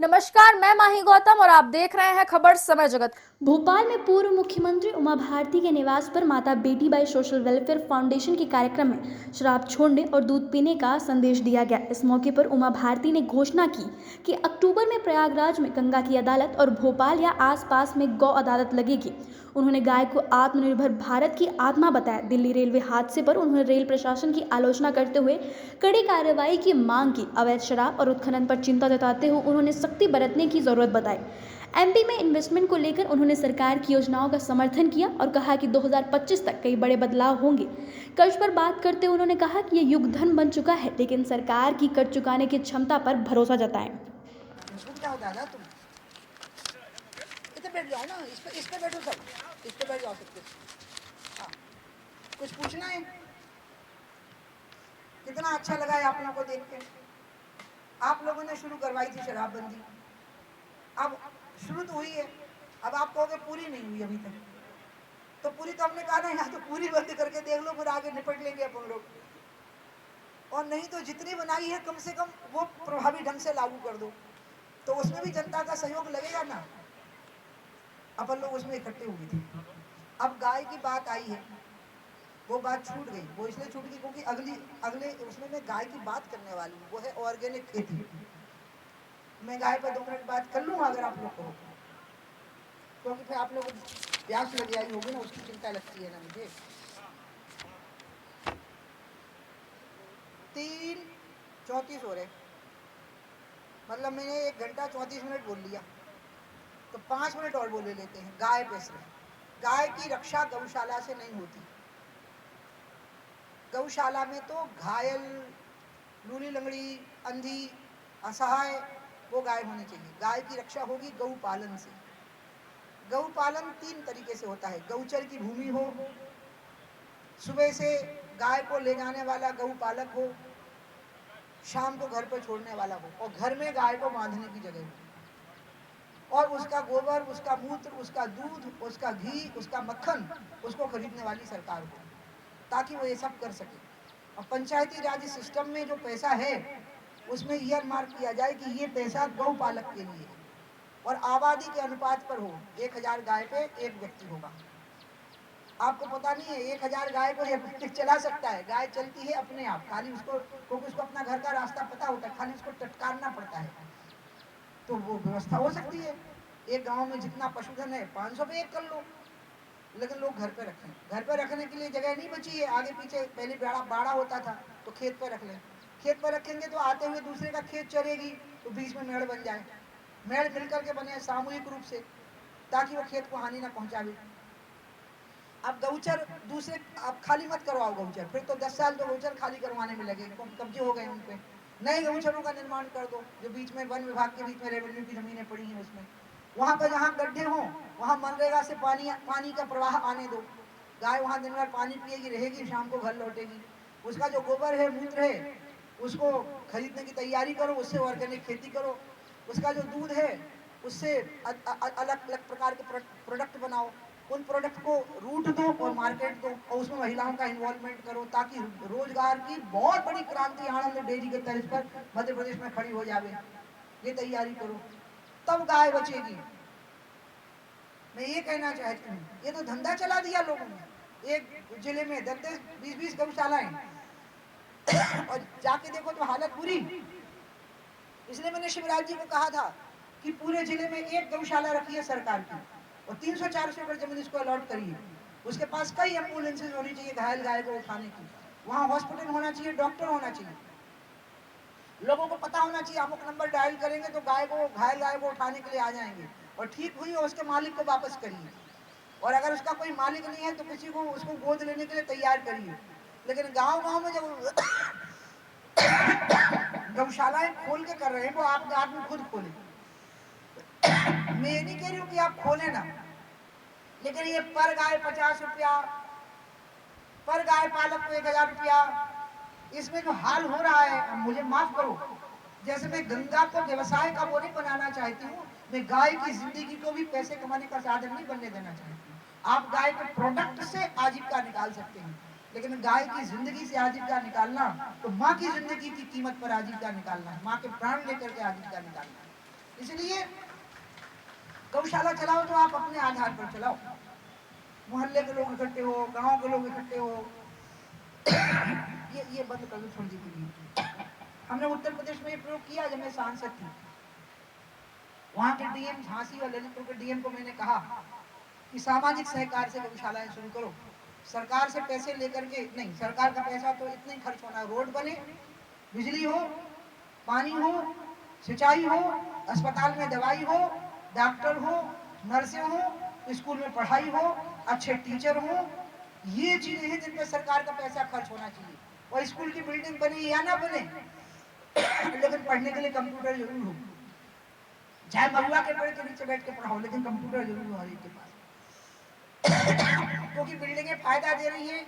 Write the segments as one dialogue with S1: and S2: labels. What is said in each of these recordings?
S1: नमस्कार, मैं माही गौतम और आप देख रहे हैं खबर समय जगत।
S2: भोपाल में पूर्व मुख्यमंत्री उमा भारती के निवास पर माता बेटीबाई सोशल वेलफेयर फाउंडेशन के कार्यक्रम में शराब छोड़ने और दूध पीने का संदेश दिया गया। इस मौके पर उमा भारती ने घोषणा की कि अक्टूबर में प्रयागराज में गंगा की अदालत और भोपाल या आसपास में गौ अदालत लगेगी। उन्होंने गाय को आत्मनिर्भर भारत की आत्मा बताया। दिल्ली रेलवे हादसे पर उन्होंने रेल प्रशासन की आलोचना करते हुए कड़ी कार्रवाई की मांग की। अवैध शराब और उत्खनन पर चिंता जताते हुए उन्होंने सख्ती बरतने की जरूरत बताई। एमपी में इन्वेस्टमेंट को लेकर उन्होंने सरकार की योजनाओं का समर्थन किया और कहा कि 2025 तक कई बड़े बदलाव होंगे। कर्ज पर बात करते हुए उन्होंने कहा कि यह युग धन बन चुका है, लेकिन सरकार की कर्ज चुकाने की क्षमता पर भरोसा जताएं।
S3: तुम इधर बैठ जाओ ना, इस पे बैठो, सब इस पे बैठ जाओ सकते। हाँ, कुछ पूछना है? कितना अच्छा लगा है आप लोगों को देख के। आप लोगों ने शुरू करवाई थी शराबबंदी, अब शुरू तो हुई है। अब आप कहोगे पूरी नहीं हुई अभी तक, तो पूरी तो हमने कहा ना, यहाँ तो पूरी बंद करके देख लो, फिर आगे निपट लेंगे अपन लोग। और नहीं तो जितनी बनाई है कम से कम वो प्रभावी ढंग से लागू कर दो, तो उसमें भी जनता का सहयोग लगेगा ना। अपन लोग उसमें इकट्ठे हुए थे। अब गाय की बात आई है, वो बात छूट गई। वो इसलिए छूट गई क्योंकि अगले उसमें मैं गाय की बात करने वाली हूँ, वो है ऑर्गेनिक खेती। मैं गाय पर 2 मिनट बात कर लूँ अगर आप लोग कहो, क्योंकि फिर आप लोग प्यास लग आई होगी ना, उसकी चिंता लगती है ना मुझे। 3:34 हो रहे, मतलब मैंने 1 घंटा 34 मिनट बोल लिया, तो 5 मिनट और बोले लेते हैं। गाय पे सिर्फ गाय की रक्षा गौशाला से नहीं होती। गौशाला में तो घायल, लूली लंगड़ी, अंधी, असहाय वो गाय होनी चाहिए। गाय की रक्षा होगी गौपालन से। गौपालन 3 तरीके से होता है। गौचर की भूमि हो, सुबह से गाय को ले जाने वाला गौपालक हो, शाम को घर पर छोड़ने वाला हो, और घर में गाय को बांधने की जगह हो, और उसका गोबर, उसका मूत्र, उसका दूध, उसका घी, उसका मक्खन उसको खरीदने वाली सरकार हो, ताकि वो ये सब कर सके। और पंचायती राज सिस्टम में जो पैसा है उसमें ईयर मार्क किया जाए कि ये पैसा गौपालक के लिए है, और आबादी के अनुपात पर हो। 1000 गाय पे 1 व्यक्ति होगा। आपको पता नहीं है 1000 गाय को 1 व्यक्ति चला सकता है। गाय चलती है अपने आप, खाली उसको, क्योंकि उसको अपना घर का रास्ता पता होता है, खाली उसको टटकारना पड़ता है, तो वो व्यवस्था हो सकती है। एक गांव में जितना पशुधन है 500 पे 1 कर लो, लेकिन लोग घर पे रखें। घर पे रखने के लिए जगह नहीं बची है, आगे पीछे पहले बाड़ा होता था, तो खेत पे रख लें। खेत पे रखेंगे तो आते हुए दूसरे का खेत चरेगी, तो बीच में मेड़ बन जाए। मेड़ मिलकर के बने सामूहिक रूप से, ताकि वो खेत को हानि ना पहुंचावे। अब गौचर दूसरे आप खाली मत करवाओ गौचर, फिर तो 10 साल तो गौचर खाली करवाने में लगे, कब्जे हो गए उन पे। नए गौचरों का निर्माण कर दो, जो बीच में वन विभाग के बीच में रेवेन्यू की जमीनें पड़ी हैं उसमें। वहां पर जहाँ गड्ढे हों वहां मनरेगा से पानी का प्रवाह आने दो। गाय वहां दिन भर पानी पिएगी, रहेगी, शाम को घर लौटेगी। उसका जो गोबर है, मूत्र है, उसको खरीदने की तैयारी करो, उससे ऑर्गेनिक खेती करो। उसका जो दूध है उससे अलग अलग प्रकार के प्रोडक्ट बनाओ। उन प्रोडक्ट को रूट दो और मार्केट दो, और उसमें महिलाओं का इन्वॉल्वमेंट करो, ताकि रोजगार की बहुत बड़ी क्रांति आनंद डेयरी के तर्ज पर मध्य प्रदेश में खड़ी हो जाए। ये तैयारी करो, तब गाय बचेगी। मैं ये कहना चाहती हूँ, ये तो धंधा चला दिया लोगों ने। एक जिले में 10-10, 20-20 गौशालाएं, और जाके देखो तो हालत बुरी। इसलिए मैंने शिवराज जी को कहा था कि पूरे जिले में 1 गौशाला रखिए सरकार की, और 300-400 एकड़ जमीन इसको अलॉट करिए। उसके पास कई एम्बुलेंसेज होनी चाहिए घायल गाय को उठाने की, वहाँ हॉस्पिटल होना चाहिए, डॉक्टर होना चाहिए। लोगों को पता होना चाहिए, अमुक नंबर डायल करेंगे तो घायल गाय को उठाने के लिए आ जाएंगे, और ठीक हुई और उसके मालिक को वापस करिए। और अगर उसका कोई मालिक नहीं है तो किसी को उसको गोद लेने के लिए तैयार करिए। लेकिन गांव-गांव में जब गौशालाएं खोल के कर रहे हैं, वो आप आदमी खुद खोले। मैं ये नहीं कह रही हूँ कि आप खोले ना, लेकिन ये पर गाय 50 रुपया, पर गाय पालक को 1000 रुपया, इसमें जो हाल हो रहा है, मुझे माफ करो, जैसे मैं गंगा को व्यवसाय का वो नहीं बनाना चाहती हूँ, मैं गाय की जिंदगी को भी पैसे कमाने का साधन नहीं बनने देना चाहती हूँ। आप गाय के प्रोडक्ट से आजीविका निकाल सकते हैं, लेकिन गाय की जिंदगी से आजीविका निकालना तो माँ की जिंदगी की कीमत पर आजीविका निकालना है, माँ के प्राण लेकर के आजीविका निकालना है। इसलिए गौशाला चलाओ तो आप अपने आधार पर चलाओ, मोहल्ले के लोग इकट्ठे हो, गांव के लोग इकट्ठे हो, ये बंद कर दो थोड़ी देर के लिए। हमने उत्तर प्रदेश में ये प्रयोग किया जब मैं सांसद थी। वहां के डीएम झांसी और ललितपुर के डीएम को मैंने कहा कि सामाजिक सहकार से गौशालाएं शुरू करो, सरकार से पैसे लेकर के नहीं, सरकार का पैसा तो इतना ही खर्च होना, रोड बने, बिजली हो, पानी हो, सिंचाई हो, अस्पताल में दवाई हो, डॉक्टर हो, नर्सें हो, स्कूल में पढ़ाई हो, अच्छे टीचर हो, ये चीजें हैं जिन पर सरकार का पैसा खर्च होना चाहिए। और स्कूल की बिल्डिंग बने या ना बने लेकिन पढ़ने के लिए कंप्यूटर जरूर हो, चाहे महुआ के पेड़ के नीचे बैठ के पढ़ाओ, लेकिन कंप्यूटर जरूर हो हर एक के पास। क्योंकि बिल्डिंगें फायदा दे रही है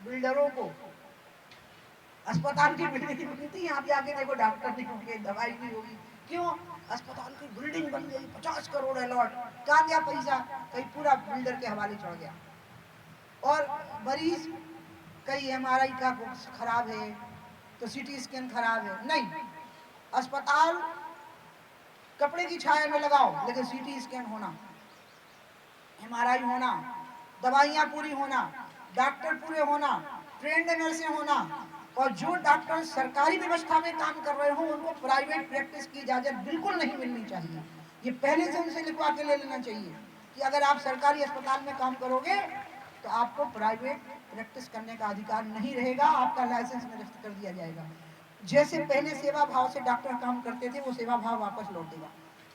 S3: बिल्डरों को। अस्पताल की बिल्डिंग बनती है, यहाँ पे आके देखो डॉक्टर नहीं होंगे, दवाई नहीं होगी, क्यों? अस्पताल की बिल्डिंग बन गई, 50 करोड़ अलॉट, कहाँ गया पैसा? कहीं पूरा बिल्डर के हवाले चढ़ गया। और मरीज कई एमआरआई का खराब है तो सीटी स्कैन खराब है, नहीं, अस्पताल कपड़े की छाया में लगाओ, लेकिन सीटी स्कैन होना, एमआरआई होना, दवाइयाँ पूरी होना, डॉक्टर पूरे होना, ट्रेंड नर्सें होना, और जो डॉक्टर सरकारी व्यवस्था में काम कर रहे हो उनको प्राइवेट प्रैक्टिस की इजाजत बिल्कुल नहीं मिलनी चाहिए। ये पहले से उनसे लिखवा के ले लेना चाहिए कि अगर आप सरकारी अस्पताल में काम करोगे तो आपको प्राइवेट प्रैक्टिस करने का अधिकार नहीं रहेगा, आपका लाइसेंस निरस्त कर दिया जाएगा। जैसे पहले सेवा भाव से डॉक्टर काम करते थे वो सेवा भाव वापस लौटेगा।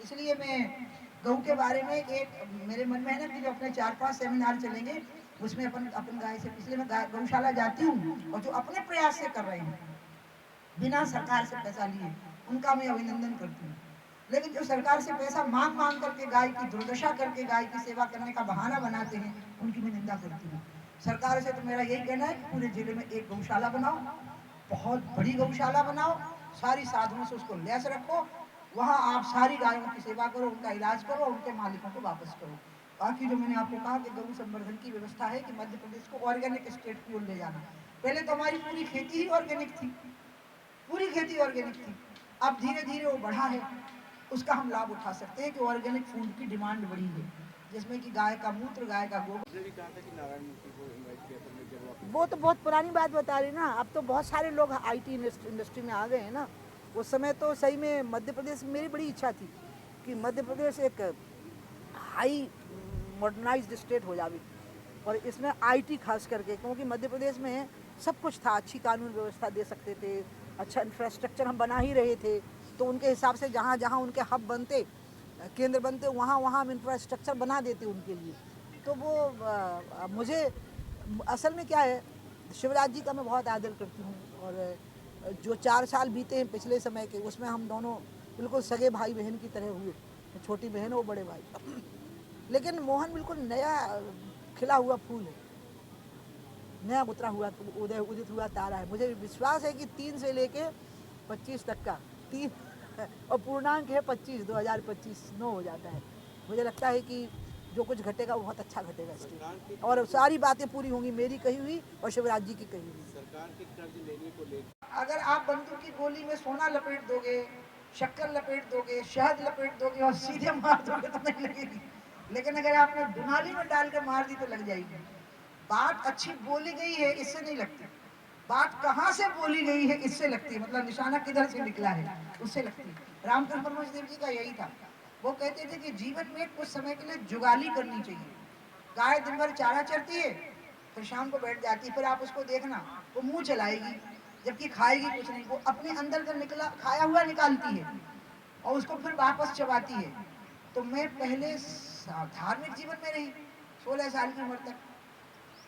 S3: इसलिए मैं गऊ के बारे में एक मेरे मन में है ना कि जो अपने 4-5 सेमिनार चलेंगे उसमें अपन गाय से, इसलिए मैं गौशाला जाती हूँ और जो अपने प्रयास से कर रहे हैं बिना सरकार से पैसा लिए उनका मैं अभिनंदन करती हूँ। लेकिन जो सरकार से पैसा मांग मांग करके गाय की दुर्दशा करके गाय की सेवा करने का बहाना बनाते हैं उनकी मैं निंदा करती हूँ। सरकार से तो मेरा यही कहना है कि पूरे जिले में एक गौशाला बनाओ, बहुत बड़ी गौशाला बनाओ, सारी साधनों से उसको लैस रखो, वहाँ आप सारी गायों की सेवा करो, उनका इलाज करो, उनके मालिकों को वापस करो। बाकी जो मैंने आपको कहा कि गौ संवर्धन की व्यवस्था है कि मध्य प्रदेश को ऑर्गेनिक स्टेट की ओर ले जाना। पहले तो हमारी पूरी खेती ही ऑर्गेनिक थी, पूरी खेती ऑर्गेनिक थी, अब धीरे धीरे वो बढ़ा है, उसका हम लाभ उठा सकते हैं कि ऑर्गेनिक फूड की डिमांड बढ़ी है, जिसमें कि गाय का मूत्र, गाय का गोबर।
S4: वो तो बहुत पुरानी बात बता रही ना, अब तो बहुत सारे लोग आईटी इंडस्ट्री में आ गए हैं ना। उस समय तो सही में मध्य प्रदेश, मेरी बड़ी इच्छा थी कि मध्य प्रदेश एक हाई मॉडर्नाइज्ड स्टेट हो जाए, और इसमें आईटी खास करके, क्योंकि मध्य प्रदेश में सब कुछ था, अच्छी कानून व्यवस्था दे सकते थे, अच्छा इंफ्रास्ट्रक्चर हम बना ही रहे थे, तो उनके हिसाब से जहाँ जहाँ उनके हब बनते, केंद्र बनते, वहाँ वहाँ हम इंफ्रास्ट्रक्चर बना देते उनके लिए। तो वो मुझे असल में क्या है, शिवराज जी का मैं बहुत आदर करती हूँ, और जो 4 साल बीते हैं पिछले समय के, उसमें हम दोनों बिल्कुल सगे भाई बहन की तरह हुए, छोटी बहन वो बड़े भाई। लेकिन मोहन बिल्कुल नया खिला हुआ फूल है, नया उतरा हुआ उदित हुआ तारा है। मुझे विश्वास है कि 3 से लेके 25 तक का 3 और पूर्णांक है 25, 2025 9 हो जाता है। मुझे लगता है कि जो कुछ घटेगा वो बहुत अच्छा घटेगा इसके, और सारी बातें पूरी होंगी, मेरी कही हुई और शिवराज जी की कही हुई।
S5: सरकार के कर्ज लेने को लेकर
S3: अगर आप बंदूक की गोली में सोना लपेट दोगे, शक्कर लपेट दोगे, शहद लपेट दोगे और सीधे मार दोगे तो नहीं लगेगी, लेकिन अगर आपने दुनाली में डाल कर मार दी तो लग जाएगी। बात अच्छी बोली गई है इससे नहीं लगती, बात कहाँ से बोली गई है इससे लगती है, मतलब निशाना किधर से निकला है उससे लगती है। रामकृष्ण परमहंस जी का यही था, वो कहते थे कि जीवन में कुछ समय के लिए जुगाली करनी चाहिए। गाय दिन भर चारा चरती है, फिर शाम को बैठ जाती है, फिर आप उसको देखना वो मुंह चलाएगी जबकि खाएगी कुछ नहीं, वो अपने अंदर का निकला खाया हुआ निकालती है और उसको फिर वापस चबाती है। तो मैं पहले धार्मिक जीवन में रही 16 साल की उम्र तक,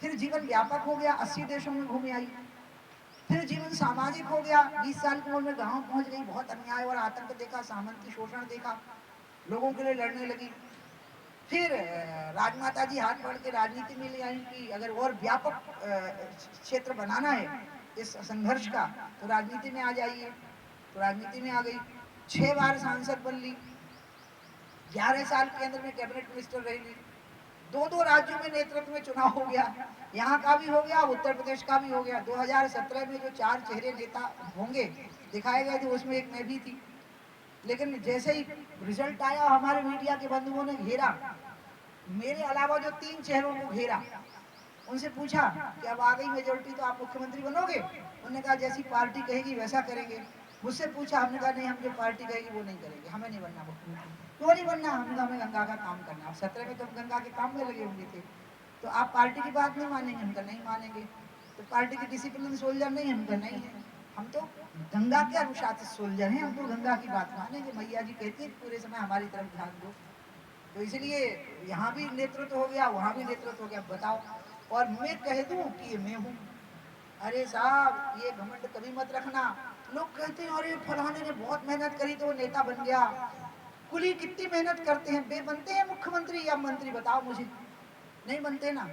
S3: फिर जीवन व्यापक हो गया, 80 देशों में घूम आई, फिर जीवन सामाजिक हो गया, 20 साल की उम्र में गांव पहुंच गई, बहुत अन्याय और आतंक देखा, सामंती शोषण देखा, लोगों के लिए लड़ने लगी। फिर राजमाता जी हाथ पकड़ के राजनीति में ले आई कि अगर और व्यापक क्षेत्र बनाना है इस संघर्ष का तो राजनीति में आ जाइए, तो राजनीति में आ गई, 6 बार सांसद बन ली, 11 साल केंद्र में कैबिनेट मिनिस्टर रही, 2 राज्यों में नेतृत्व में चुनाव हो गया, यहाँ का भी हो गया, उत्तर प्रदेश का भी हो गया। 2017 में जो 4 चेहरे नेता होंगे दिखाए गए थे उसमें एक मैं भी थी। लेकिन जैसे ही रिजल्ट आया हमारे मीडिया के बंधुओं ने घेरा, मेरे अलावा जो 3 चेहरों को घेरा, उनसे पूछा कि अब आ गई मेजोरिटी तो आप मुख्यमंत्री बनोगे? उन्होंने कहा जैसी पार्टी कहेगी वैसा करेंगे। मुझसे पूछा, हमने कहा नहीं, हम जो पार्टी कहेगी वो नहीं करेंगे, हमें नहीं बनना मुख्यमंत्री। क्यों नहीं बनना? हमने कहा हमें गंगा का काम करना। 17 में तो हम गंगा के काम में लगे होंगे थे, तो आप पार्टी की बात नहीं मानेंगे? हम कहा नहीं मानेंगे। तो पार्टी की डिसिप्लिन सोल्जर नहीं? हम कहा नहीं है, हम तो गंगा के अनुशासित सोल्जर हैं, हम तो गंगा की बात मानेंगे। मैया जी कहती है पूरे समय हमारी तरफ ध्यान दो। तो इसलिए यहाँ भी नेतृत्व हो गया, वहाँ भी नेतृत्व हो गया। बताओ, और मैं कह दूं कि ये मैं हूँ? अरे साहब, ये घमंड कभी मत रखना। लोग कहते हैं अरे फलाने ने बहुत मेहनत करी तो वो नेता बन गया। कुली कितनी मेहनत करते हैं, बे बनते हैं मुख्यमंत्री या मंत्री? बताओ मुझे, नहीं बनते ना।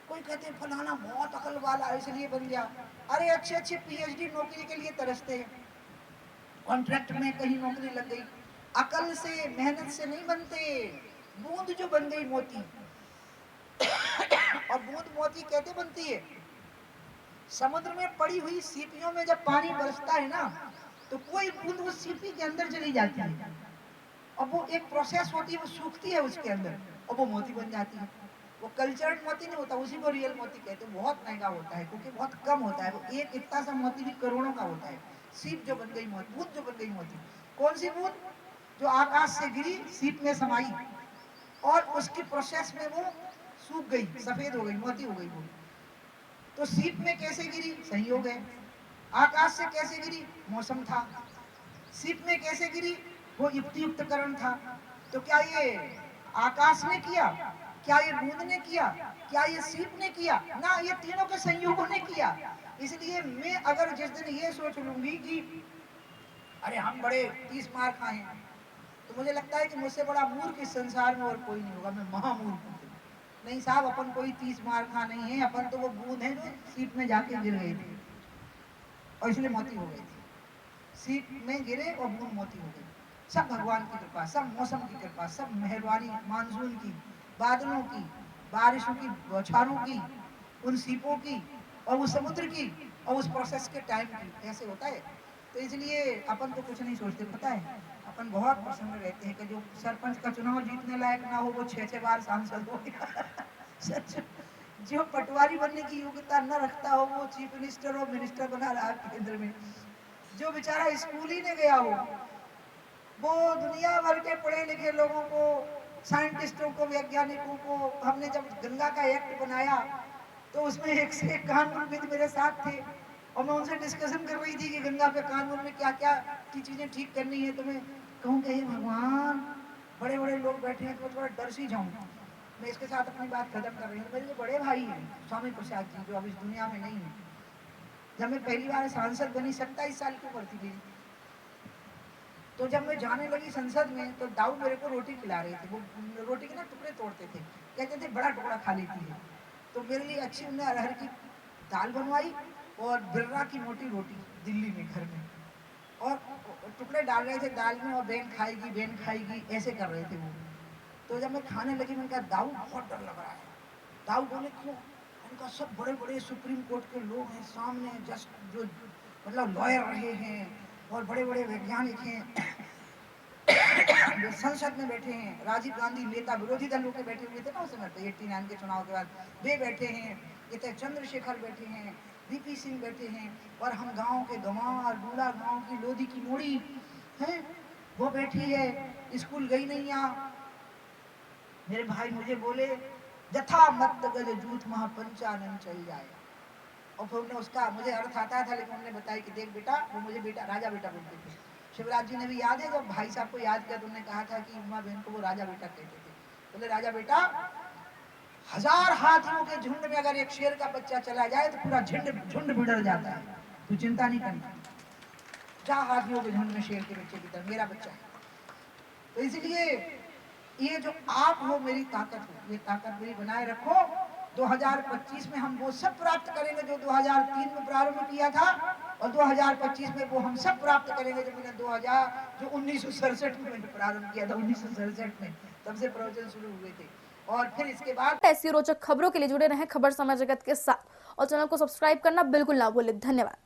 S3: कोई कहते हैं फलाना बहुत अकल वाला है इसलिए बन गया। अरे अच्छे अच्छे पीएचडी नौकरी के लिए तरसते हैं, कॉन्ट्रैक्ट में कहीं नौकरी लग गई। अकल से, मेहनत से नहीं बनते। बूंद जो बन गई मोती, और बूंद मोती कैसे बनती है? समुद्र में पड़ी हुई सीपियों में जब पानी बरसता है ना, तो कोई बूंद उस सीपी के अंदर चली जाती है, और वो एक प्रोसेस होती है, वो सूखती है उसके अंदर, और वो मोती बन जाती है। वो कल्चर्ड मोती नहीं होता, उसी को रियल मोती कहते हैं। बहुत महंगा होता है क्योंकि बहुत कम होता है। वो एक इतना सा मोती भी करोड़ों का होता है। सीप जो बन गई मोती, बूंद जो बन गई मोती। कौन सी बूंद? जो आकाश से गिरी, सीप में समाई, और उसकी प्रोसेस में वो सूख गई, सफेद हो गई, मोती हो गई वो। तो सीप में कैसे गिरी? संयोग है। आकाश से कैसे गिरी? मौसम था। सीप में कैसे गिरी? वो युक्तियुक्तकरण था। तो क्या ये आकाश ने किया? क्या ये बूंद ने किया? क्या ये सीप ने किया? ना, ये तीनों के संयोगों ने किया। इसलिए मैं अगर जिस दिन ये सोच लूंगी कि अरे हम बड़े 30 मार खाए हैं, तो मुझे लगता है कि मुझसे बड़ा मूर्ख इस संसार में और कोई नहीं होगा, मैं महामूर्ख हूँ। नहीं साहब, अपन कोई 30 मार खा नहीं है, अपन तो वो बूंद है जो सीप में जाके गिर गई थी और इसलिए मोती हो गई थी। सीप में गिरे और बूंद मोती हो गई। सब भगवान की कृपा, सब मौसम की कृपा, सब मेहरबानी, मानसून की, बादलों की, बारिशों की, बौछारों की, उन सीपों की, और उस समुद्र की, और उस प्रोसेस के टाइम की। ऐसे होता है। तो इसलिए अपन तो कुछ नहीं सोचते, पता है, अपन बहुत प्रसन्न रहते हैं कि जो सरपंच का चुनाव जीतने लायक ना हो वो 6-6 बार सांसद हो गया। सच। जो पटवारी बनने की योग्यता न रखता हो वो चीफ मिनिस्टर और मिनिस्टर बना रहा है केंद्र में। जो बेचारा स्कूल ही नहीं गया हो, वो दुनिया भर के पढ़े लिखे लोगों को, साइंटिस्टों को, वैज्ञानिकों को, हमने जब गंगा का एक्ट बनाया तो उसमें एक से एक कानूनविद मेरे साथ थे, और मैं उनसे डिस्कशन कर रही थी कि गंगा पे कानून में क्या क्या की चीजें ठीक करनी है। तो मैं कहूँ कि भगवान, बड़े बड़े लोग बैठे हैं तो मैं थोड़ा डर सी जाऊँ। मैं इसके साथ अपनी बात खत्म कर रही हूँ। मेरे जो बड़े भाई हैं स्वामी प्रसाद जी, जो अब इस दुनिया में नहीं है, जब मैं पहली बार सांसद बनी 27 साल की उम्र थी मेरी, तो जब मैं जाने लगी संसद में तो दाऊ मेरे को रोटी खिला रहे थे। वो रोटी के ना टुकड़े तोड़ते थे, कहते थे बड़ा टुकड़ा खा लेती है। तो मेरे लिए अच्छी उन्हें अरहर की दाल बनवाई और बिर्रा की मोटी रोटी दिल्ली में घर में, और टुकड़े डाल रहे थे दाल में, और बेन खाएगी ऐसे कर रहे थे वो। तो जब मैं खाने लगी मैंने कहा दाऊ बहुत डर लग रहा है। दाऊ बोले क्यों? उनका सब बड़े बड़े सुप्रीम कोर्ट के लोग हैं सामने, जस्ट जो मतलब लॉयर रहे हैं और बड़े बड़े वैज्ञानिक हैं जो संसद में बैठे हैं। राजीव गांधी नेता विरोधी दलों के बैठे हुए थे ना उस समय पे 89 के चुनाव के बाद, वे बैठे हैं। इतने चंद्रशेखर बैठे हैं, वीपी सिंह बैठे हैं, और हम गांव के गंवार, बूढ़ा गांव की लोधी की मोड़ी है वो बैठी है, स्कूल गई नहीं यहाँ। मेरे भाई मुझे बोले जथा मत गज जूथ महापंचानन चल जाए, और फिर उन्होंने उसका मुझे अर्थ आता था, लेकिन उन्होंने बताया कि देख बेटा, वो मुझे बेटा राजा बेटा बोलते थे। शिवराज जी ने भी याद है जब भाई साहब को याद किया तो उन्होंने कहा था कि उमा बहन को वो राजा बेटा कहते थे। बोले राजा बेटा, 1000 हाथियों के झुंड में अगर एक शेर का बच्चा चला जाए तो पूरा झुंड बिगड़ जाता है, तू चिंता नहीं करनी, जा हाथियों के झुंड में शेर के बच्चे की तरह मेरा बच्चा है। तो इसलिए ये जो आप हो मेरी ताकत हो, ये ताकत मेरी बनाए रखो। 2025 में हम वो सब प्राप्त करेंगे जो 2003 में प्रारंभ किया था, और 2025 में वो हम सब प्राप्त करेंगे जो मैंने 1967 में मैंने प्रारंभ किया था। 1967 में तब से प्रवचन शुरू हुए थे। और फिर इसके बाद
S1: ऐसी रोचक खबरों के लिए जुड़े रहें खबर समय जगत के साथ, और चैनल को सब्सक्राइब करना बिल्कुल ना भूलें। धन्यवाद।